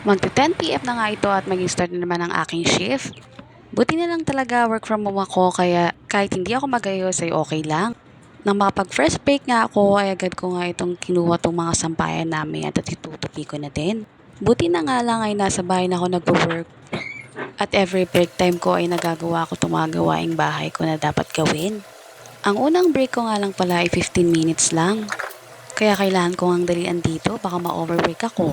Magte-10 PM na nga ito at mag-start na naman ang aking shift. Buti na lang talaga work from home ako kaya kahit hindi ako magayos ay okay lang. Nang makapag first break nga ako ay agad ko nga itong kinuha tong mga sampayan namin at itutupi ko na din. Buti na nga lang ay nasa bahay na ako nagpo-work at every break time ko ay nagagawa ko itong mga gawaing bahay ko na dapat gawin. Ang unang break ko nga lang pala ay 15 minutes lang. Kaya kailangan ko ngang dalian dito baka ma-overwork ako.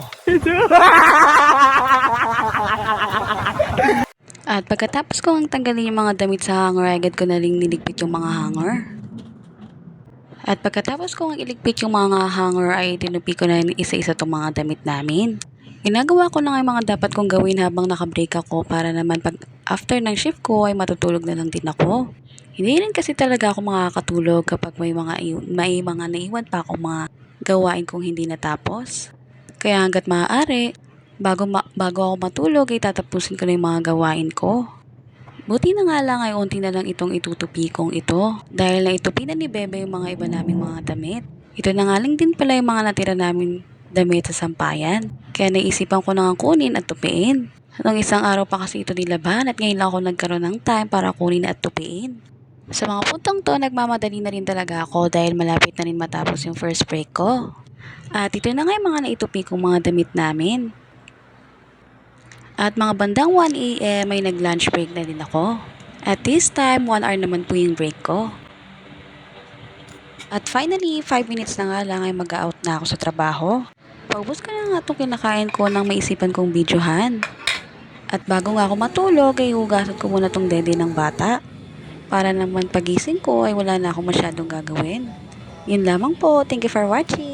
At pagkatapos ko ang tanggalin yung mga damit sa hanger, agad ko na rin niligpit yung mga hanger. At pagkatapos ko ang iligpit yung mga hanger ay tinupi ko na rin isa-isa itong mga damit namin. Ginagawa ko na nga yung mga dapat kong gawin habang nakabreak ako para naman pag after ng shift ko ay matutulog na lang din ako. Hindi rin kasi talaga ako makakatulog kapag may mga naiwan pa akong mga gawain kong hindi natapos. Kaya hanggat maaari, bago ako matulog ay tatapusin ko na yung mga gawain ko. Buti na nga lang ay unti na lang itong itutupi kong ito dahil naitupi na ni Bebe yung mga iba naming mga damit. Ito na nga lang din pala yung mga natira namin damit sa sampayan. Kaya naisipan ko na nga kunin at tupiin. Nung isang araw pa kasi ito nilaban at ngayon lang ako nagkaroon ng time para kunin at tupiin. Sa mga puntong to, nagmamadali na rin talaga ako dahil malapit na rin matapos yung first break ko. At ito na nga yung mga naitupi kong mga damit namin. At mga bandang 1 AM ay nag-lunch break na din ako. At this time, 1 hour naman po yung break ko. At finally, 5 minutes na nga lang ay mag-out na ako sa trabaho. Paubos ko na nga itong kinakain ko nang maisipan kong videohan. At bago nga ako matulog, ay hugasan ko muna itong dede ng bata. Para naman pagising ko ay wala na akong masyadong gagawin. Yun lamang po. Thank you for watching.